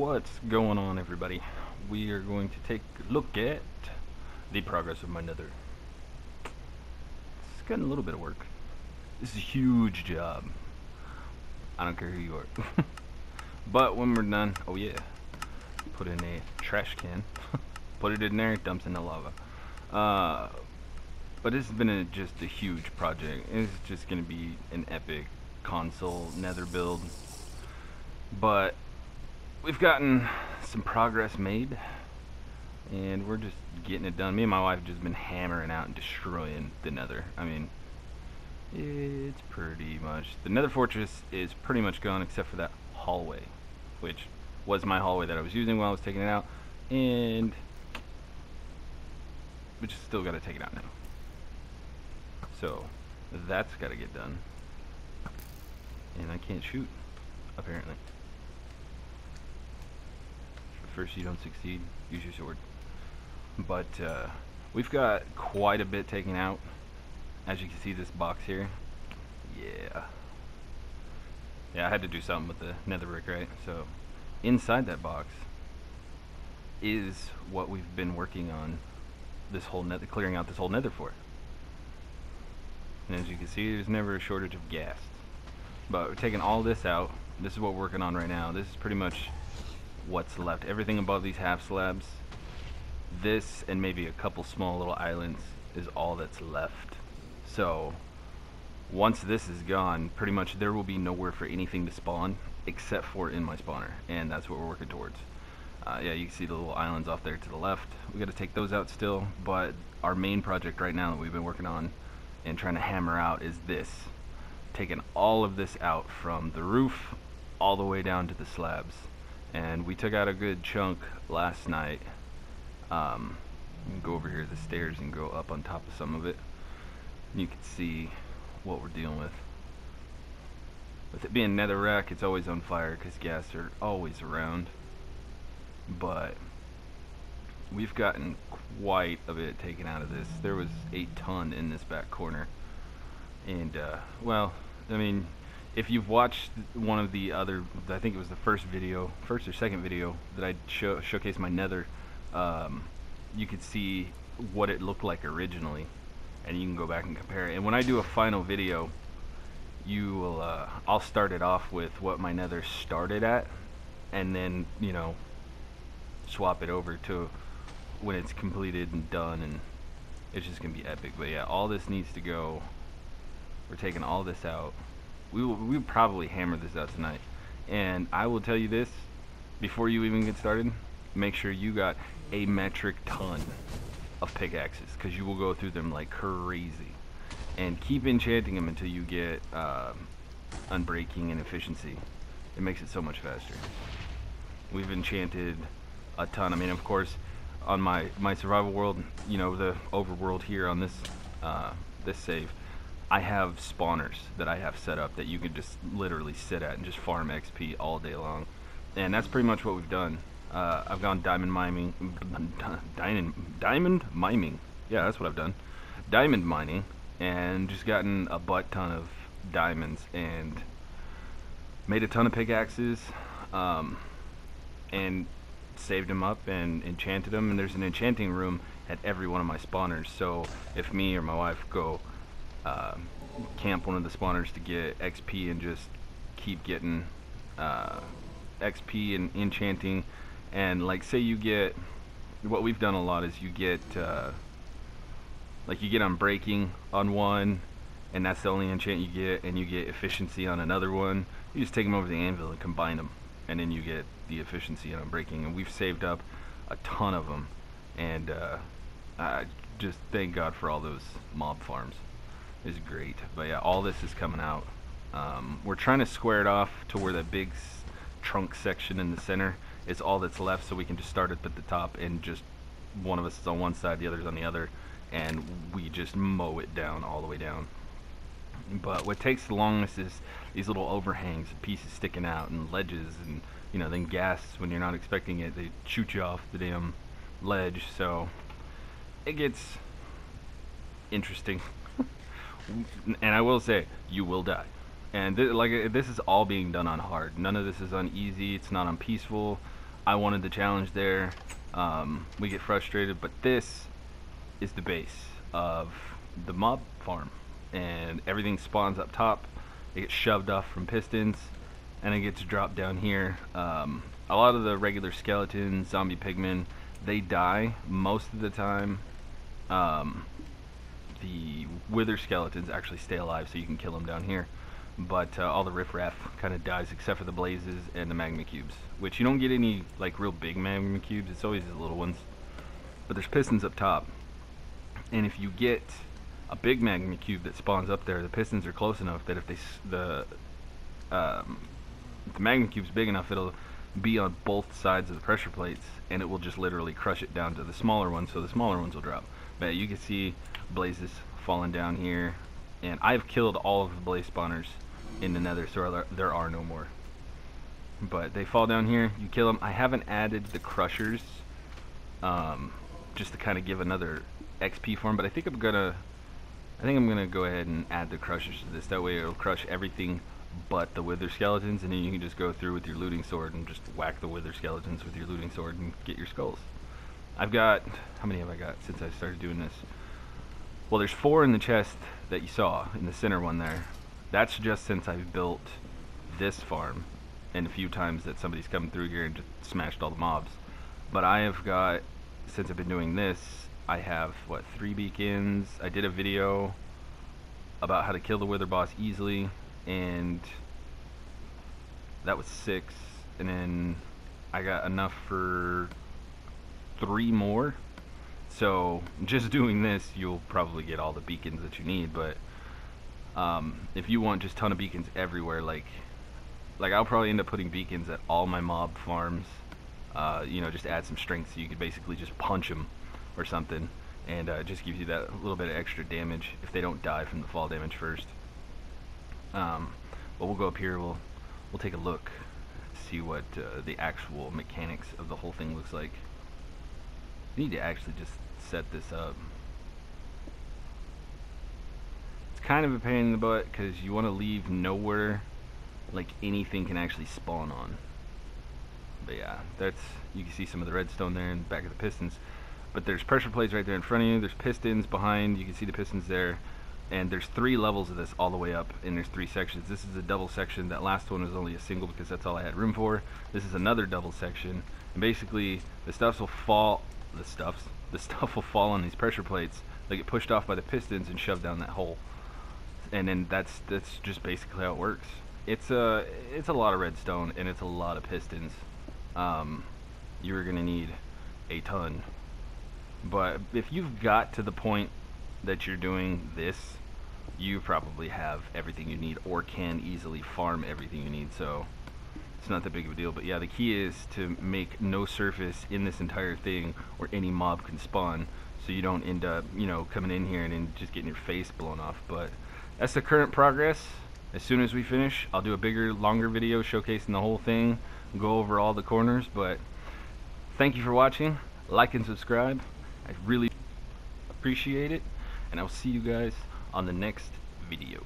What's going on, everybody? We are going to take a look at the progress of my nether. It's gotten a little bit of work. This is a huge job. I don't care who you are. But when we're done, oh yeah, put in a trash can, put it in there, it dumps into lava. But this has been just a huge project. It's just going to be an epic console nether build. But we've gotten some progress made, and we're just getting it done. Me and my wife have just been hammering out and destroying the nether. I mean, it's pretty much, the nether fortress is pretty much gone except for that hallway, which was my hallway that I was using while I was taking it out, and we just still got to take it out now. So that's got to get done, and I can't shoot apparently. First you don't succeed, use your sword. But we've got quite a bit taken out. As you can see, this box here, yeah, I had to do something with the nether brick, right? So inside that box is what we've been working on, this whole nether, clearing out this whole nether for. And as you can see, there's never a shortage of gas. But we're taking all this out. This is what we're working on right now. This is pretty much what's left. Everything above these half slabs, this and maybe a couple small little islands, is all that's left. So once this is gone, pretty much there will be nowhere for anything to spawn except for in my spawner, and that's what we're working towards. Yeah, you can see the little islands off there to the left. We got to take those out still, but our main project right now that we've been working on and trying to hammer out is this, taking all of this out from the roof all the way down to the slabs. And we took out a good chunk last night. You can go over here to the stairs and go up on top of some of it. You can see what we're dealing with. With it being netherrack, it's always on fire because gas are always around. But we've gotten quite a bit taken out of this. There was a ton in this back corner. And, well, I mean, if you've watched one of the other, I think it was the first or second video that I showcased my nether, you could see what it looked like originally, and you can go back and compare it. And when I do a final video, you will, I'll start it off with what my nether started at, and then, you know, swap it over to when it's completed and done, and it's just gonna be epic. But yeah, all this needs to go. We're taking all this out. We'll probably hammer this out tonight. And I will tell you this, before you even get started, make sure you got a metric ton of pickaxes, because you will go through them like crazy. And keep enchanting them until you get unbreaking and efficiency. It makes it so much faster. We've enchanted a ton. I mean, of course, on my survival world, you know, the overworld here on this this save, I have spawners that I have set up that you can just literally sit at and just farm XP all day long. And that's pretty much what we've done. I've gone diamond miming. Yeah, that's what I've done. Diamond mining, and just gotten a butt ton of diamonds and made a ton of pickaxes, and saved them up and enchanted them. And there's an enchanting room at every one of my spawners. So if me or my wife go camp one of the spawners to get XP and just keep getting XP and enchanting, and like say you get, what we've done a lot is you get like you get unbreaking on one, and that's the only enchant you get, and you get efficiency on another one. You just take them over the anvil and combine them, and then you get the efficiency and unbreaking. And we've saved up a ton of them, and I just thank God for all those mob farms. Is great. But yeah, all this is coming out. We're trying to square it off to where that big trunk section in the center is all that's left, so we can just start it at the top, and just one of us is on one side, the other's on the other, and we just mow it down all the way down. But what takes the longest is these little overhangs, pieces sticking out, and ledges, and you know, then gas, when you're not expecting it, they shoot you off the damn ledge. So it gets interesting. And I will say, you will die. And this is all being done on hard. None of this is on easy. It's not on peaceful. I wanted the challenge there. We get frustrated, but this is the base of the mob farm, and everything spawns up top. It gets shoved off from pistons, and it gets dropped down here. A lot of the regular skeletons, zombie pigmen, they die most of the time. The wither skeletons actually stay alive, so you can kill them down here. But all the riffraff kind of dies, except for the blazes and the magma cubes, which you don't get any like real big magma cubes. It's always the little ones. But there's pistons up top, and if you get a big magma cube that spawns up there, the pistons are close enough that if the magma cube's big enough, it'll be on both sides of the pressure plates, and it will just literally crush it down to the smaller ones, so the smaller ones will drop. But you can see blazes falling down here, and I've killed all of the blaze spawners in the nether, so there are no more. But they fall down here, you kill them. I haven't added the crushers, just to kind of give another XP for them, but I think I'm gonna go ahead and add the crushers to this. That way it'll crush everything but the wither skeletons, and then you can just go through with your looting sword and just whack the wither skeletons with your looting sword and get your skulls. I've got, how many have I got since I started doing this? Well, there's 4 in the chest that you saw in the center one there. That's just since I've built this farm, and a few times that somebody's come through here and just smashed all the mobs. But I have got, since I've been doing this, I have, what, 3 beacons. I did a video about how to kill the wither boss easily, and that was 6. And then I got enough for 3 more. So just doing this, you'll probably get all the beacons that you need. But if you want just a ton of beacons everywhere, like I'll probably end up putting beacons at all my mob farms. You know, just add some strength so you could basically just punch them or something, and just gives you that little bit of extra damage if they don't die from the fall damage first. But we'll go up here, we'll take a look, see what the actual mechanics of the whole thing looks like. I need to actually just set this up. It's kind of a pain in the butt because you want to leave nowhere like anything can actually spawn on. But yeah, that's, you can see some of the redstone there in the back of the pistons. But there's pressure plates right there in front of you. There's pistons behind. You can see the pistons there. And there's 3 levels of this all the way up, and there's 3 sections. This is a double section. That last one was only a single because that's all I had room for. This is another double section, and basically the stuff will fall. The stuff will fall on these pressure plates. They get pushed off by the pistons and shoved down that hole. And then that's just basically how it works. It's a lot of redstone, and it's a lot of pistons. You're gonna need a ton. But if you've got to the point that you're doing this, you probably have everything you need, or can easily farm everything you need, so it's not that big of a deal. But yeah, the key is to make no surface in this entire thing where any mob can spawn, so you don't end up, you know, coming in here and then just getting your face blown off. But that's the current progress. As soon as we finish, I'll do a bigger, longer video showcasing the whole thing, go over all the corners. But thank you for watching. Like and subscribe. I really appreciate it, and I'll see you guys on the next video.